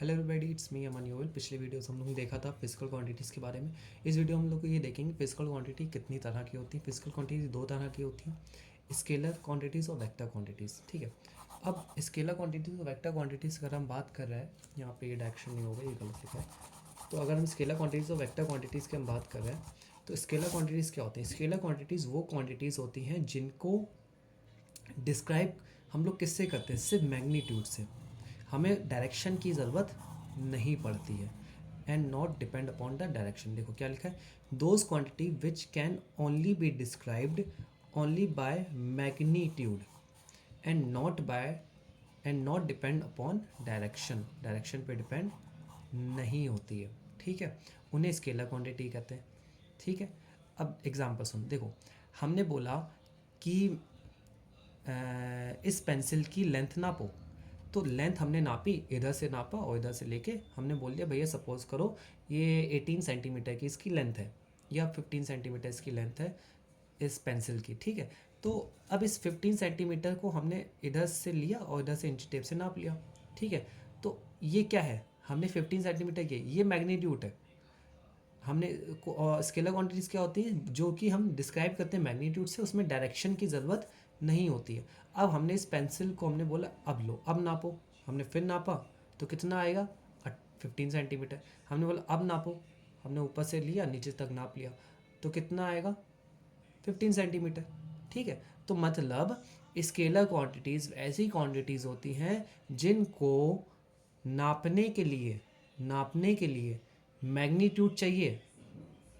Hello everybody, it's me अमन योल। पिछले video से हम लोग ने देखा था फिजिकल क्वांटिटीज़ के बारे में। इस वीडियो में हम लोग को ये देखेंगे फिजिकल क्वांटिटी कितनी तरह की होती है। फिजिकल क्वांटिटी दो तरह की होती हैं, स्केलर क्वांटिटीज़ और वेक्टर क्वांटिटीज़। ठीक है, अब स्केलर क्वांटिटीज़ और वेक्टर क्वांटिटीज़ अगर हम बात कर रहे हैं, यहाँ पे ये डायरेक्शन नहीं होगा, ये गलत लिखा है। तो अगर हम स्केलर क्वांटिटीज़ और वेक्टर क्वांटिटीज़ की हम बात कर रहे हैं, तो स्केलर क्वांटिटीज़ क्या होती हैं? स्केलर क्वांटिटीज़ वो क्वांटिटीज़ होती हैं जिनको डिस्क्राइब हम लोग किससे करते हैं? सिर्फ मैग्नीट्यूड से। हमें डायरेक्शन की ज़रूरत नहीं पड़ती है। And not depend upon the direction. देखो क्या लिखा है, those quantity which can only be described only by magnitude and not depend upon direction. Direction पे डिपेंड नहीं होती है। ठीक है, उन्हें स्केलर क्वांटिटी कहते हैं। ठीक है, अब एग्जाम्पल सुन। देखो, हमने बोला कि इस पेंसिल की लेंथ नापो। तो लेंथ हमने नापी, इधर से नापा और इधर से लेके हमने बोल दिया भैया सपोज करो ये 18 सेंटीमीटर की इसकी लेंथ है या 15 सेंटीमीटर इसकी लेंथ है इस पेंसिल की। ठीक है, तो अब इस 15 सेंटीमीटर को हमने इधर से लिया और इधर से इंच टेप से नाप लिया। ठीक है, तो ये क्या है? हमने 15 सेंटीमीटर किया, ये मैग्नीट्यूड है। हमने स्केलर क्वांटिटीज़ क्या होती हैं जो कि हम डिस्क्राइब करते हैं मैग्नीट्यूड से, उसमें डायरेक्शन की ज़रूरत नहीं होती है। अब हमने इस पेंसिल को हमने बोला अब लो, अब नापो। हमने फिर नापा तो कितना आएगा? 15 सेंटीमीटर। हमने बोला अब नापो, हमने ऊपर से लिया नीचे तक नाप लिया तो कितना आएगा? 15 सेंटीमीटर। ठीक है, तो मतलब स्केलर क्वांटिटीज़ ऐसी क्वांटिटीज़ होती हैं जिनको नापने के लिए मैग्नीट्यूड चाहिए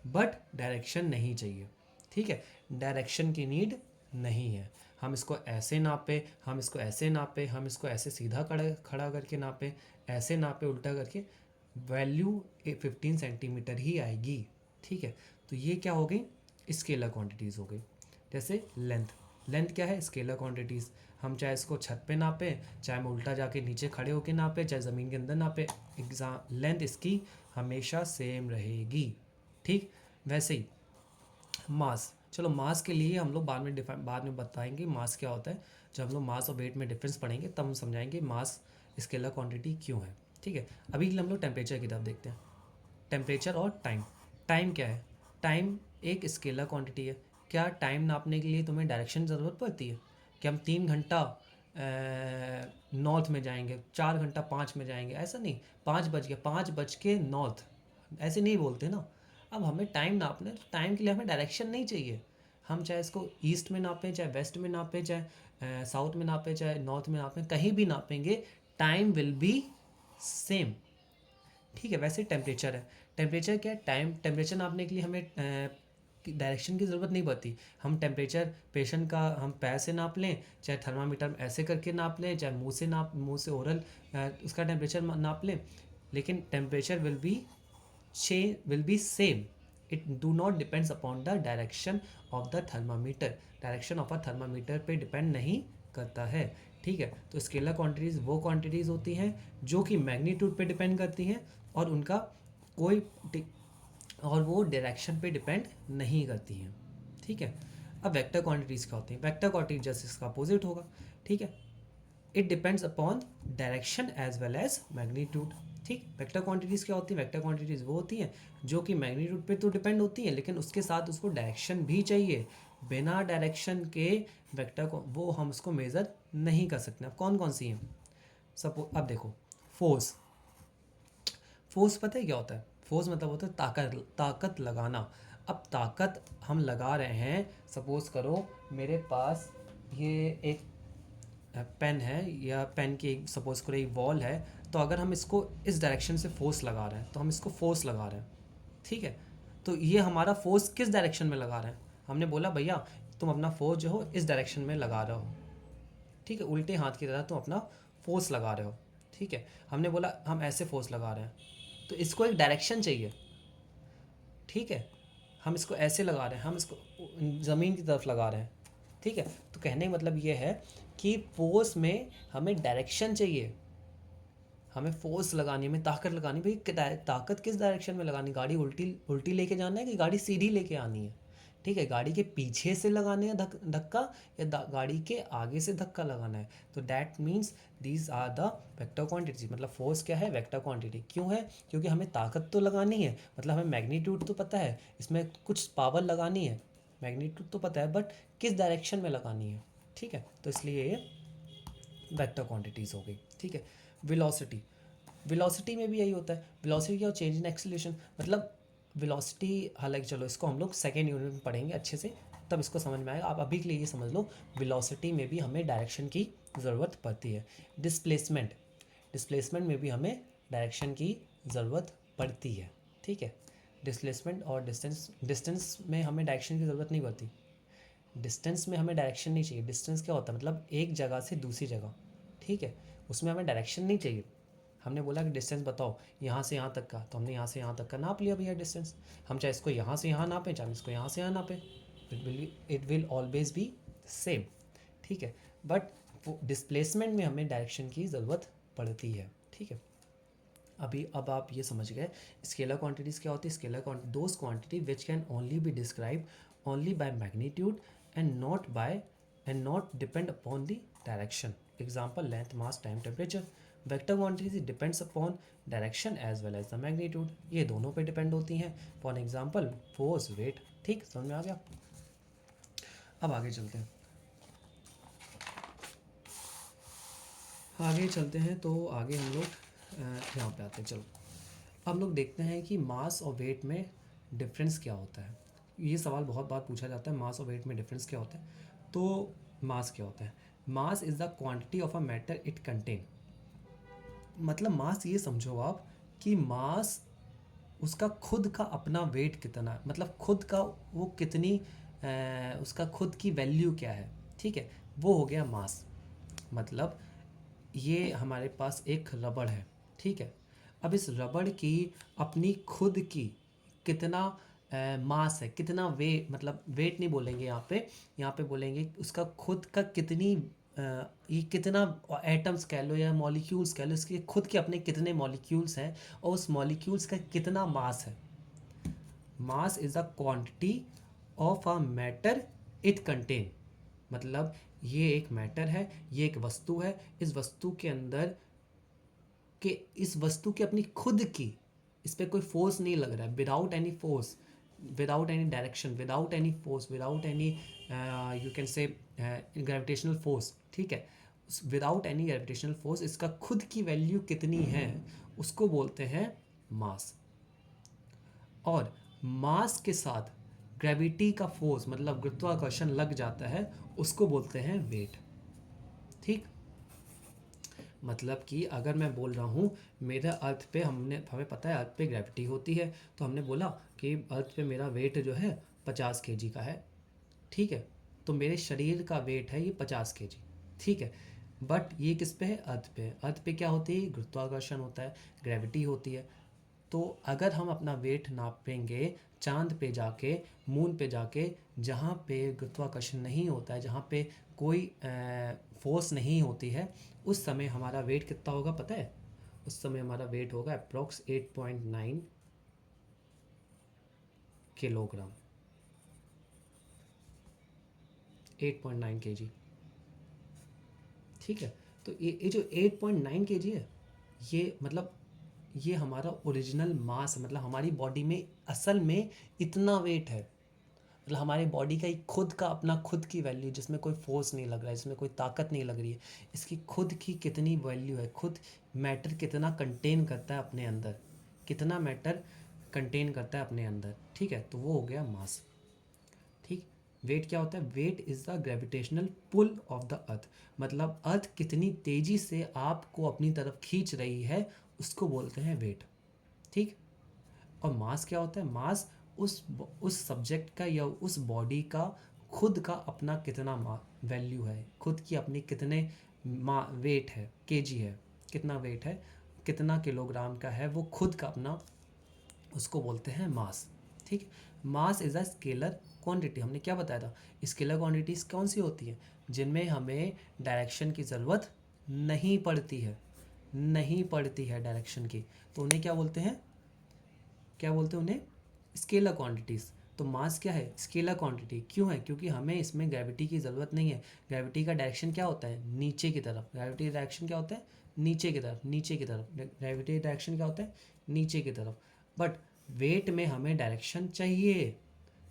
बट डायरेक्शन नहीं चाहिए। ठीक है, डायरेक्शन की नीड नहीं है। हम इसको ऐसे नापे, हम इसको ऐसे नापे, हम इसको ऐसे सीधा खड़ा करके नापे, ऐसे नापे उल्टा करके, वैल्यू 15 सेंटीमीटर ही आएगी। ठीक है, तो ये क्या हो गई? स्केलर क्वांटिटीज़ हो गई। जैसे लेंथ, लेंथ क्या है? Scalar quantities. हम चाहे इसको छत पे नापे, चाहे मैं उल्टा जाके नीचे खड़े होके नापे, चाहे ज़मीन के अंदर नापे, लेंथ इसकी हमेशा सेम रहेगी। ठीक, वैसे ही मास। चलो मास के लिए हम लोग बाद में बताएंगे मास क्या होता है। जब हम लोग मास और वेट में डिफरेंस पढ़ेंगे तब हम समझाएंगे मास स्केलर क्वांटिटी क्यों है। ठीक है, अभी के लिए हम लोग टेम्परेचर की तरफ देखते हैं। टेम्परेचर और टाइम। टाइम क्या है? टाइम एक स्केलर क्वांटिटी है। क्या टाइम नापने के लिए तुम्हें डायरेक्शन ज़रूरत पड़ती है? कि हम 3 घंटा नॉर्थ में जाएंगे, 4 घंटा 5 में जाएंगे, ऐसा नहीं। 5 बज गया, 5 बज के नॉर्थ, ऐसे नहीं बोलते ना। अब हमें टाइम नापना है तो टाइम के लिए हमें डायरेक्शन नहीं चाहिए। हम चाहे इसको ईस्ट में नापें, चाहे वेस्ट में नापें, चाहे साउथ में नापें, चाहे नॉर्थ में नापें, कहीं भी नापेंगे टाइम विल बी सेम। ठीक है, वैसे टेम्परेचर है। टेम्परेचर क्या है? टाइम टेम्परेचर नापने के लिए हमें डायरेक्शन की ज़रूरत नहीं पड़ती। हम टेम्परेचर पेशेंट का हम पैर से नाप लें, चाहे थर्मामीटर ऐसे करके नाप लें, चाहे मुंह से ओरल उसका टेम्परेचर नाप लें, लेकिन temperature will be same. It do not depends upon the direction of the thermometer. Direction of a thermometer पे डिपेंड नहीं करता है। ठीक है, तो स्केलर क्वांटिटीज़ वो क्वांटिटीज़ होती हैं जो कि मैग्नीट्यूड पे डिपेंड करती हैं और उनका कोई और वो डायरेक्शन पे डिपेंड नहीं करती हैं। ठीक है, अब वेक्टर क्वांटिटीज़ क्या होती हैं? वेक्टर क्वांटिटी जस्ट इसका अपोजिट होगा। ठीक है, it depends upon direction as well as magnitude. ठीक, वेक्टर क्वांटिटीज़ क्या होती है? वेक्टर क्वांटिटीज़ वो होती हैं जो कि मैग्नीट्यूड पे तो डिपेंड होती हैं, लेकिन उसके साथ उसको डायरेक्शन भी चाहिए। बिना डायरेक्शन के वेक्टर को वो हम उसको मेज़र नहीं कर सकते। अब कौन कौन सी हैं? अब देखो, फोर्स। फोर्स पता है क्या होता है? फोर्स मतलब होता है ताकत लगाना। अब ताकत हम लगा रहे हैं, सपोज करो मेरे पास ये एक पेन है या पेन की एक सपोज करो एक वॉल है, तो अगर हम इसको इस डायरेक्शन से फोर्स लगा रहे हैं तो हम इसको फोर्स लगा रहे हैं। ठीक है, तो ये हमारा फोर्स किस डायरेक्शन में लगा रहे हैं? हमने बोला भैया तुम अपना फोर्स जो हो इस डायरेक्शन में लगा रहे हो। ठीक है, उल्टे हाथ की तरह तुम अपना फोर्स लगा रहे हो। ठीक है, हमने बोला हम ऐसे फोर्स लगा रहे हैं, तो इसको एक डायरेक्शन चाहिए। ठीक है, हम इसको ऐसे लगा रहे हैं, हम इसको ज़मीन की तरफ लगा रहे हैं। ठीक है, तो कहने का मतलब ये है कि फोर्स में हमें डायरेक्शन चाहिए। हमें फोर्स लगानी, में ताकत लगानी, भाई ताकत किस डायरेक्शन में लगानी? गाड़ी उल्टी उल्टी लेके जाना है कि गाड़ी सीधी लेके आनी है? ठीक है, गाड़ी के पीछे से लगाने हैं धक्का या गाड़ी के आगे से धक्का लगाना है। तो that means these are the vector quantities. मतलब फोर्स क्या है, वेक्टर क्वांटिटी। क्यों है, क्योंकि हमें ताकत तो लगानी है, मतलब हमें मैग्नीट्यूड तो पता है, इसमें कुछ पावर लगानी है, मैग्नीट्यूड तो पता है, बट किस डायरेक्शन में लगानी है। ठीक है, तो इसलिए ये वेक्टर क्वांटिटीज़ हो गई। ठीक है, वेलोसिटी, वेलोसिटी में भी यही होता है। वेलोसिटी क्या, चेंज इन एक्सीलरेशन। मतलब वेलोसिटी, हालांकि चलो इसको हम लोग सेकेंड यूनिट में पढ़ेंगे अच्छे से, तब इसको समझ में आएगा। आप अभी के लिए ये समझ लो, वेलोसिटी में भी हमें डायरेक्शन की ज़रूरत पड़ती है। डिस्प्लेसमेंट, डिस्प्लेसमेंट में भी हमें डायरेक्शन की ज़रूरत पड़ती है। ठीक है, डिस्प्लेसमेंट और डिस्टेंस, डिस्टेंस में हमें डायरेक्शन की ज़रूरत नहीं पड़ती। डिस्टेंस में हमें डायरेक्शन नहीं चाहिए। डिस्टेंस क्या होता है, मतलब एक जगह से दूसरी जगह। ठीक है, उसमें हमें डायरेक्शन नहीं चाहिए। हमने बोला कि डिस्टेंस बताओ यहाँ से यहाँ तक का, तो हमने यहाँ से यहाँ तक का नाप लिया भैया डिस्टेंस। हम चाहे इसको यहाँ से यहाँ नापें, चाहे इसको यहाँ से यहाँ नापें, it will always be same. ठीक है, बट डिस्प्लेसमेंट में हमें डायरेक्शन की ज़रूरत पड़ती है। ठीक है, अब आप ये समझ गए स्केलर क्वांटिटीज़ क्या होती है। Scalar those quantity which can only be describe only by magnitude and not depend upon the direction. Example, length, mass, time, temperature. Vector quantities depends upon direction as well as the magnitude. ये दोनों पे depend होती हैं। For example, force, weight. ठीक, समझ में आ गया। अब आगे चलते हैं, तो आगे हम लोग यहाँ पे आते हैं। चलो अब लोग देखते हैं कि मास और वेट में डिफरेंस क्या होता है। ये सवाल बहुत बार पूछा जाता है, मास और वेट में डिफरेंस क्या होता है। तो मास क्या होता है, mass is the quantity of a matter it contain. मतलब मास ये समझो आप कि मास उसका खुद का अपना वेट कितना है, मतलब खुद का वो कितनी उसका खुद की वैल्यू क्या है। ठीक है, वो हो गया मास। मतलब ये हमारे पास एक रबड़ है। ठीक है, अब इस रबड़ की अपनी खुद की कितना मास है, कितना मतलब वेट नहीं बोलेंगे यहाँ पे बोलेंगे उसका खुद का कितनी ये कितना एटम्स कह लो या मॉलिक्यूल्स कह लो, इसके खुद के अपने कितने मॉलिक्यूल्स हैं और उस मॉलिक्यूल्स का कितना मास है। Mass is a quantity of a matter it contain. मतलब ये एक मैटर है, ये एक वस्तु है, इस वस्तु के अंदर के इस वस्तु की अपनी खुद की, इस पर कोई फोर्स नहीं लग रहा है, without any force, without any direction, without any force, without any you can say gravitational force. ठीक है, विदाउट एनी ग्रेविटेशनल फोर्स इसका खुद की वैल्यू कितनी है उसको बोलते हैं मास। और मास के साथ ग्रेविटी का फोर्स मतलब गुरुत्वाकर्षण लग जाता है, उसको बोलते हैं वेट। ठीक, मतलब कि अगर मैं बोल रहा हूँ मेरा अर्थ पे हमें पता है अर्थ पे ग्रेविटी होती है, तो हमने बोला कि अर्थ पे मेरा वेट जो है 50 kg का है। ठीक है, तो मेरे शरीर का वेट है ये 50 kg। ठीक है, बट ये किस पे है, अर्थ पे। अर्थ पे क्या होती है, गुरुत्वाकर्षण होता है, ग्रेविटी होती है। तो अगर हम अपना वेट नापेंगे चांद पे जाके, मून पे जाके, जहाँ पे गुरुत्वाकर्षण नहीं होता है, जहाँ पे कोई फोर्स नहीं होती है, उस समय हमारा वेट कितना होगा पता है। उस समय हमारा वेट होगा अप्रॉक्स 8.9 किलोग्राम, 8.9 kg। ठीक है, तो ये जो 8.9 kg है, ये मतलब ये हमारा ओरिजिनल मास है। मतलब हमारी बॉडी में असल में इतना वेट है। मतलब हमारी बॉडी का एक खुद का अपना खुद की वैल्यू, जिसमें कोई फोर्स नहीं लग रहा है, जिसमें कोई ताकत नहीं लग रही है, इसकी खुद की कितनी वैल्यू है, खुद मैटर कितना कंटेन करता है अपने अंदर, कितना मैटर कंटेन करता है अपने अंदर। ठीक है, तो वो हो गया मास। ठीक, वेट क्या होता है, weight is the gravitational pull of the earth. मतलब अर्थ कितनी तेज़ी से आपको अपनी तरफ खींच रही है उसको बोलते हैं वेट। ठीक, और मास क्या होता है, मास उस सब्जेक्ट का या उस बॉडी का खुद का अपना कितना वैल्यू है, खुद की अपनी कितने वेट है, केजी है, कितना वेट है, कितना किलोग्राम का है, वो खुद का अपना, उसको बोलते हैं मास। ठीक, mass is a scalar quantity. हमने क्या बताया था, स्केलर क्वांटिटीज़ कौन सी होती हैं, जिनमें हमें डायरेक्शन की ज़रूरत नहीं पड़ती है, नहीं पड़ती है डायरेक्शन की, तो उन्हें क्या बोलते हैं, क्या बोलते हैं उन्हें, स्केलर क्वांटिटीज़। तो मास क्या है, स्केलर क्वांटिटी। क्यों है, क्योंकि हमें इसमें ग्रेविटी की ज़रूरत नहीं है। ग्रेविटी का डायरेक्शन क्या होता है, नीचे की तरफ। ग्रेविटी का डायरेक्शन क्या होता है, नीचे की तरफ, नीचे की तरफ। ग्रेविटी डायरेक्शन क्या होता है, नीचे की तरफ। बट वेट में हमें डायरेक्शन चाहिए,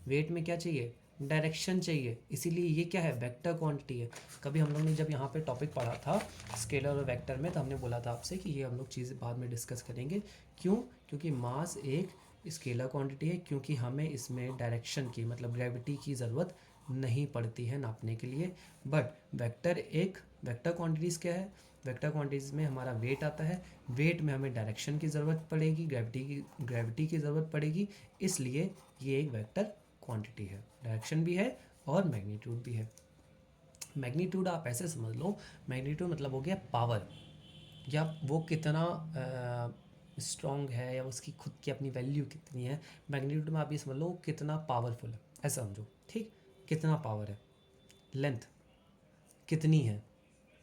वेट में क्या चाहिए, डायरेक्शन चाहिए। इसीलिए ये क्या है, वेक्टर क्वांटिटी है। कभी हम लोग ने जब यहाँ पे टॉपिक पढ़ा था स्केलर और वेक्टर में, तो हमने बोला था आपसे कि ये हम लोग चीज़ें बाद में डिस्कस करेंगे। क्यों, क्योंकि मास एक स्केलर क्वांटिटी है, क्योंकि हमें इसमें डायरेक्शन की मतलब ग्रेविटी की ज़रूरत नहीं पड़ती है नापने के लिए। बट वेक्टर एक वेक्टर क्वांटिटीज़ क्या है, वेक्टर क्वांटिटीज़ में हमारा वेट आता है। वेट में हमें डायरेक्शन की ज़रूरत पड़ेगी, ग्रेविटी की ज़रूरत पड़ेगी, इसलिए ये एक वेक्टर क्वांटिटी है। डायरेक्शन भी है और मैग्नीट्यूड भी है। मैग्नीट्यूड आप ऐसे समझ लो, मैग्नीट्यूड मतलब हो गया पावर, या वो कितना स्ट्रॉन्ग है, या उसकी खुद की अपनी वैल्यू कितनी है। मैग्नीट्यूड में आप ये समझ लो कितना पावरफुल है, ऐसा समझो, ठीक। कितना पावर है, लेंथ कितनी है,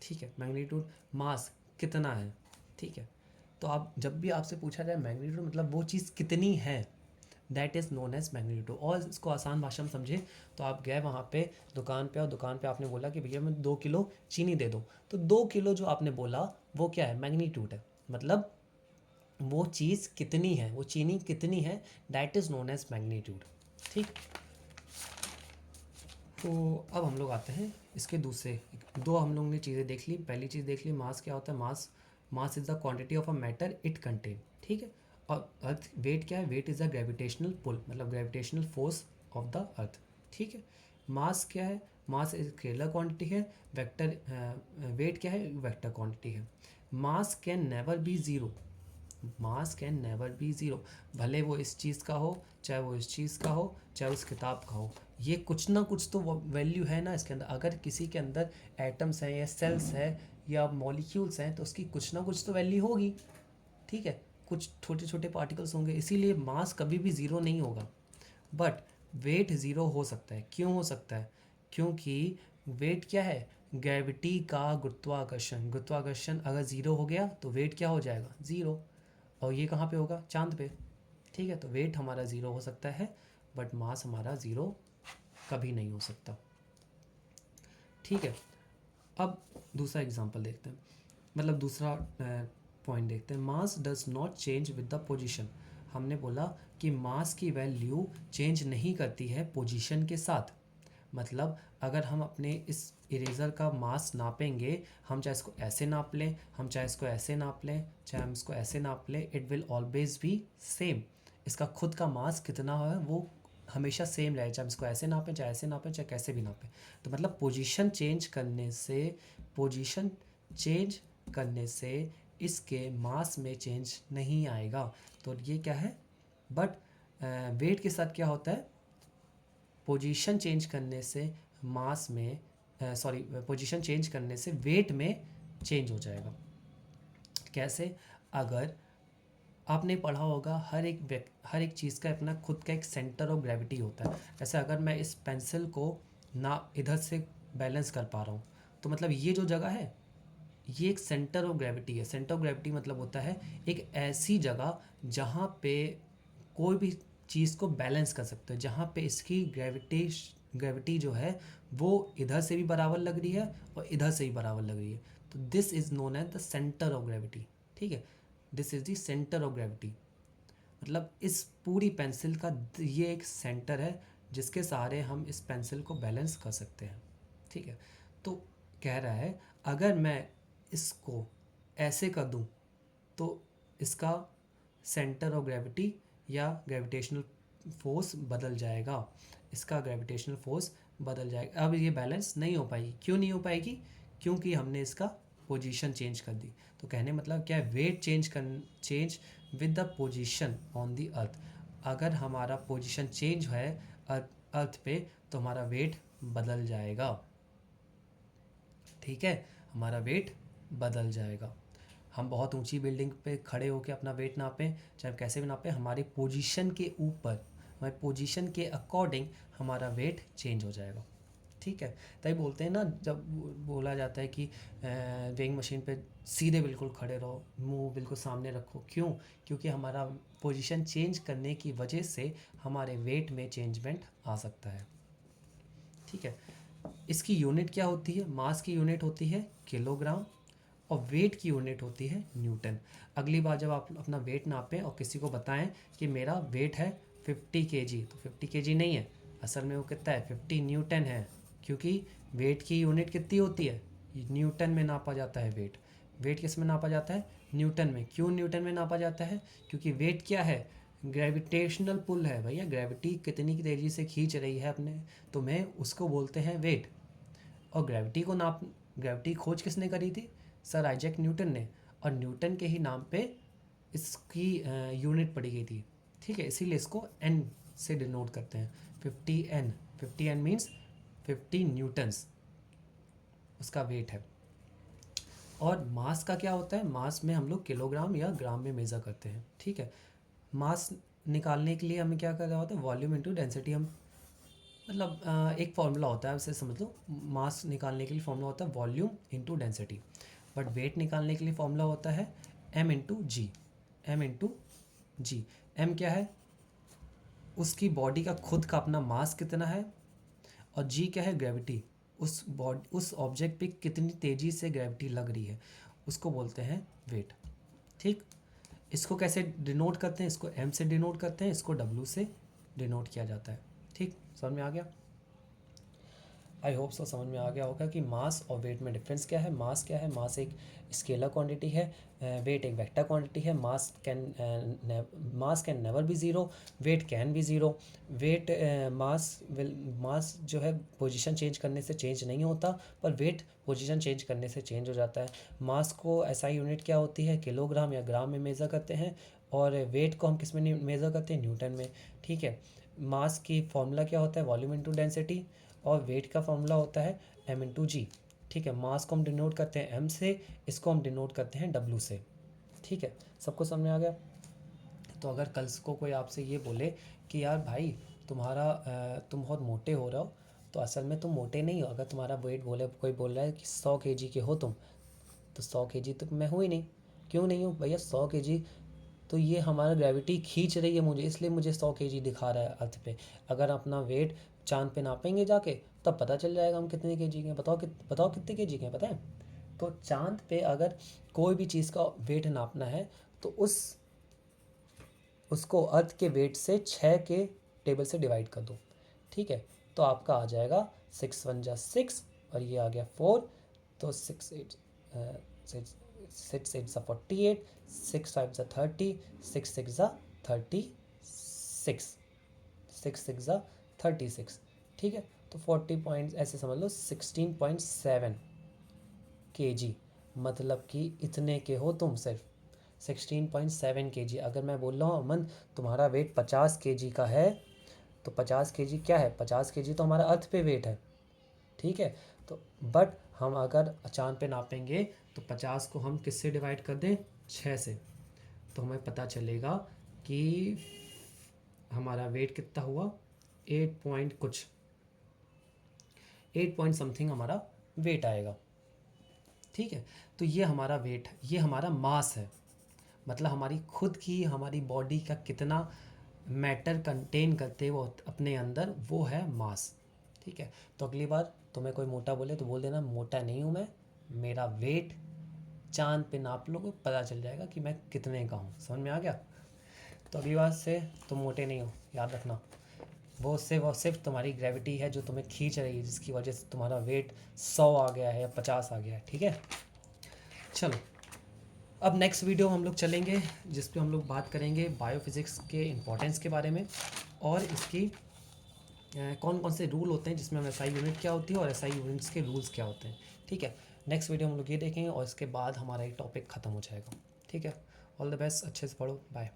ठीक है। मैग्नीट्यूड, मास कितना है, ठीक है। तो आप जब भी आपसे पूछा जाए मैग्नीट्यूड मतलब वो चीज़ कितनी है, that is known as magnitude. और इसको आसान भाषा में समझे तो आप गए वहाँ पे दुकान पे, और दुकान पे आपने बोला कि भैया मैं 2 किलो चीनी दे दो, तो 2 किलो जो आपने बोला वो क्या है, मैग्नीट्यूड है। मतलब वो चीज़ कितनी है, वो चीनी कितनी है, that is known as magnitude, ठीक। तो अब हम लोग आते हैं इसके दूसरे दो, हम लोग ने चीज़ें देख ली। पहली चीज़ देख ली, मास क्या होता है, mass is the quantity of a matter it contain, ठीक है। और अर्थ वेट क्या है, weight is the gravitational pull, मतलब gravitational force of the earth, ठीक है। मास क्या है, मास एक स्केलर क्वांटिटी है। वेक्टर वेट क्या है, वेक्टर क्वांटिटी है। Mass can never be zero, mass can never be zero. भले वो इस चीज़ का हो, चाहे वो इस चीज़ का हो, चाहे उस किताब का हो, ये कुछ ना कुछ तो वैल्यू है ना इसके अंदर। अगर किसी के अंदर एटम्स हैं या सेल्स है या मॉलिक्यूल्स हैं तो उसकी कुछ ना कुछ तो वैल्यू होगी, ठीक है। कुछ छोटे छोटे पार्टिकल्स होंगे, इसीलिए मास कभी भी ज़ीरो नहीं होगा। बट वेट ज़ीरो हो सकता है। क्यों हो सकता है, क्योंकि वेट क्या है, ग्रेविटी का गुरुत्वाकर्षण। गुरुत्वाकर्षण अगर ज़ीरो हो गया तो वेट क्या हो जाएगा, ज़ीरो। और ये कहाँ पे होगा, चांद पे, ठीक है। तो वेट हमारा ज़ीरो हो सकता है, बट मास हमारा ज़ीरो कभी नहीं हो सकता, ठीक है। अब दूसरा एग्जांपल देखते हैं, मतलब दूसरा पॉइंट देखते हैं। Mass does not change with the position. हमने बोला कि मास की वैल्यू चेंज नहीं करती है पोजीशन के साथ। मतलब अगर हम अपने इस इरेज़र का मास नापेंगे, हम चाहे इसको ऐसे नाप लें, हम चाहे इसको ऐसे नाप लें, चाहे हम इसको ऐसे नाप लें, it will always be same. इसका खुद का मास कितना है वो हमेशा सेम रहे, चाहे हम इसको ऐसे नापें, चाहे ऐसे नापें, चाहे कैसे भी नापें। तो मतलब पोजीशन चेंज करने से इसके मास में चेंज नहीं आएगा। तो ये क्या है, बट वेट के साथ क्या होता है, पोजीशन चेंज करने से मास में पोजीशन चेंज करने से वेट में चेंज हो जाएगा। कैसे, अगर आपने पढ़ा होगा हर एक चीज़ का अपना खुद का एक सेंटर ऑफ ग्रेविटी होता है। जैसे अगर मैं इस पेंसिल को ना इधर से बैलेंस कर पा रहा हूँ, तो मतलब ये जो जगह है ये एक सेंटर ऑफ ग्रेविटी है। सेंटर ऑफ ग्रेविटी मतलब होता है एक ऐसी जगह जहाँ पे कोई भी चीज़ को बैलेंस कर सकते हो, जहाँ पे इसकी ग्रेविटी जो है वो इधर से भी बराबर लग रही है और इधर से भी बराबर लग रही है। तो this is known as the centre of gravity, ठीक है। This is the centre of gravity. मतलब इस पूरी पेंसिल का ये एक सेंटर है जिसके सहारे हम इस पेंसिल को बैलेंस कर सकते हैं, ठीक है। तो कह रहा है अगर मैं इसको ऐसे कर दूं तो इसका सेंटर ऑफ ग्रेविटी या ग्रेविटेशनल फोर्स बदल जाएगा, इसका ग्रेविटेशनल फोर्स बदल जाएगा। अब ये बैलेंस नहीं हो पाएगी। क्यों नहीं हो पाएगी, क्योंकि हमने इसका पोजीशन चेंज कर दी। तो कहने मतलब क्या है, wait change with the position on the earth. अगर हमारा पोजीशन चेंज है अर्थ पे तो हमारा वेट बदल जाएगा, ठीक है। हमारा वेट बदल जाएगा। हम बहुत ऊंची बिल्डिंग पे खड़े होकर अपना वेट नापें, चाहे कैसे भी नापें, हमारी पोजीशन के ऊपर, हमारी पोजीशन के अकॉर्डिंग हमारा वेट चेंज हो जाएगा, ठीक है, तभी बोलते हैं ना, जब बोला जाता है कि वेइंग मशीन पे सीधे बिल्कुल खड़े रहो, मुंह बिल्कुल सामने रखो। क्यों? क्योंकि हमारा पोजीशन चेंज करने की वजह से हमारे वेट में चेंजमेंट आ सकता है। ठीक है, इसकी यूनिट क्या होती है? मास की यूनिट होती है किलोग्राम और वेट की यूनिट होती है न्यूटन। अगली बार जब आप अपना वेट नापें और किसी को बताएं कि मेरा वेट है 50 kg, तो 50 kg नहीं है, असल में वो कितना है, 50 न्यूटन है। क्योंकि वेट की यूनिट कितनी होती है? न्यूटन में नापा जाता है वेट। वेट किस में नापा जाता है? न्यूटन में। क्यों न्यूटन में नापा जाता है? क्योंकि वेट क्या है? ग्रेविटेशनल पुल है भैया, ग्रेविटी कितनी तेज़ी से खींच रही है अपने, तो मैं उसको बोलते हैं वेट। और ग्रेविटी खोज किसने करी थी? सर आइजैक न्यूटन ने। और न्यूटन के ही नाम पे इसकी यूनिट पड़ी गई थी। ठीक है, इसीलिए इसको एन से डिनोट करते हैं। 50 N, 50 N मीन्स 50 न्यूटन्स उसका वेट है। और मास का क्या होता है? मास में हम लोग किलोग्राम या ग्राम में मेज़र करते हैं। ठीक है, मास निकालने के लिए हमें क्या करना होता है? Volume into density. हम मतलब एक फार्मूला होता है, उसे समझ लो। मास निकालने के लिए फार्मूला होता है volume into density, but weight निकालने के लिए फार्मूला होता है M into G. M into G. M क्या है? उसकी बॉडी का खुद का अपना मास कितना है, और जी क्या है? ग्रेविटी। उस ऑब्जेक्ट पे कितनी तेज़ी से ग्रेविटी लग रही है, उसको बोलते हैं वेट। ठीक, इसको कैसे डिनोट करते हैं? इसको एम से डिनोट करते हैं, इसको डब्ल्यू से डिनोट किया जाता है। ठीक, समझ में आ गया? आई होप सो समझ में आ गया होगा कि मास और वेट में डिफरेंस क्या है। मास क्या है? मास एक स्केलर क्वांटिटी है, वेट एक वेक्टर क्वांटिटी है। Mass can never be zero, weight can be zero. Weight mass जो है पोजीशन चेंज करने से चेंज नहीं होता, पर वेट पोजीशन चेंज करने से चेंज हो जाता है। मास को ऐसा यूनिट क्या होती है? किलोग्राम या ग्राम में मेज़र करते हैं, और वेट को हम किस में मेज़र करते हैं? न्यूटन में। ठीक है, मास की फॉर्मूला क्या होता है? वॉल्यूम इंटू डेंसिटी, और वेट का फॉर्मूला होता है एम इंटू जी। ठीक है, मास को हम डिनोट करते हैं एम से, इसको हम डिनोट करते हैं डब्ल्यू से। ठीक है, सबको समझ में आ गया? तो अगर कल को कोई आपसे ये बोले कि यार भाई तुम बहुत मोटे हो रहे हो, तो असल में तुम मोटे नहीं हो। अगर तुम्हारा वेट कोई बोल रहा है कि 100 kg के हो तुम, तो 100 kg तो मैं हूँ ही नहीं। क्यों नहीं हूँ भैया? 100 kg तो ये हमारा ग्रेविटी खींच रही है मुझे, इसलिए मुझे 100 kg दिखा रहा है अर्थ पे। अगर अपना वेट चांद पे नापेंगे जाके, तब पता चल जाएगा हम कितने केजी के हैं। बताओ कितने केजी के हैं, पता है? तो चांद पे अगर कोई भी चीज़ का वेट नापना है, तो उसको अर्थ के वेट से 6 के टेबल से डिवाइड कर दो। ठीक है, तो आपका आ जाएगा 6 × 1 = 6, और ये आ गया 4। तो 6 8 6 5 30, 6 5 36, 6 6 ठीक है, तो 40 पॉइंट्स ऐसे समझ लो, 16.7 kg, मतलब कि इतने के हो तुम सिर्फ 16.7 kg। अगर मैं बोल रहा हूँ अमन तुम्हारा वेट 50 kg का है, तो 50 kg क्या है? 50 kg तो हमारा अर्थ पे वेट है। ठीक है, तो बट हम अगर चांद पे नापेंगे, तो 50 को हम किससे डिवाइड कर दें? 6 से, तो हमें पता चलेगा कि हमारा वेट कितना हुआ? 8 पॉइंट कुछ, 8 पॉइंट समथिंग हमारा वेट आएगा। ठीक है, तो ये हमारा वेट है, ये हमारा मास है। मतलब हमारी खुद की, हमारी बॉडी का कितना मैटर कंटेन करते वो अपने अंदर, वो है मास। ठीक है, तो अगली बार तुम्हें कोई मोटा बोले तो बोल देना मोटा नहीं हूँ मैं, मेरा वेट चांद पे नाप लो, पता चल जाएगा कि मैं कितने का हूँ। समझ में आ गया? तो अगली बार से तुम मोटे नहीं हो, याद रखना। वो सिर्फ तुम्हारी ग्रेविटी है जो तुम्हें खींच रही है, जिसकी वजह से तुम्हारा वेट 100 आ गया है या 50 आ गया है। ठीक है, चलो अब नेक्स्ट वीडियो हम लोग चलेंगे, जिस पे हम लोग बात करेंगे बायोफिज़िक्स के इम्पोर्टेंस के बारे में, और इसकी कौन कौन से रूल होते हैं, जिसमें हम एसआई यूनिट क्या होती है और एसआई यूनिट्स के रूल्स क्या होते हैं। ठीक है, नेक्स्ट वीडियो हम लोग ये देखेंगे, और इसके बाद हमारा एक टॉपिक ख़त्म हो जाएगा। ठीक है, ऑल द बेस्ट, अच्छे से पढ़ो, बाय।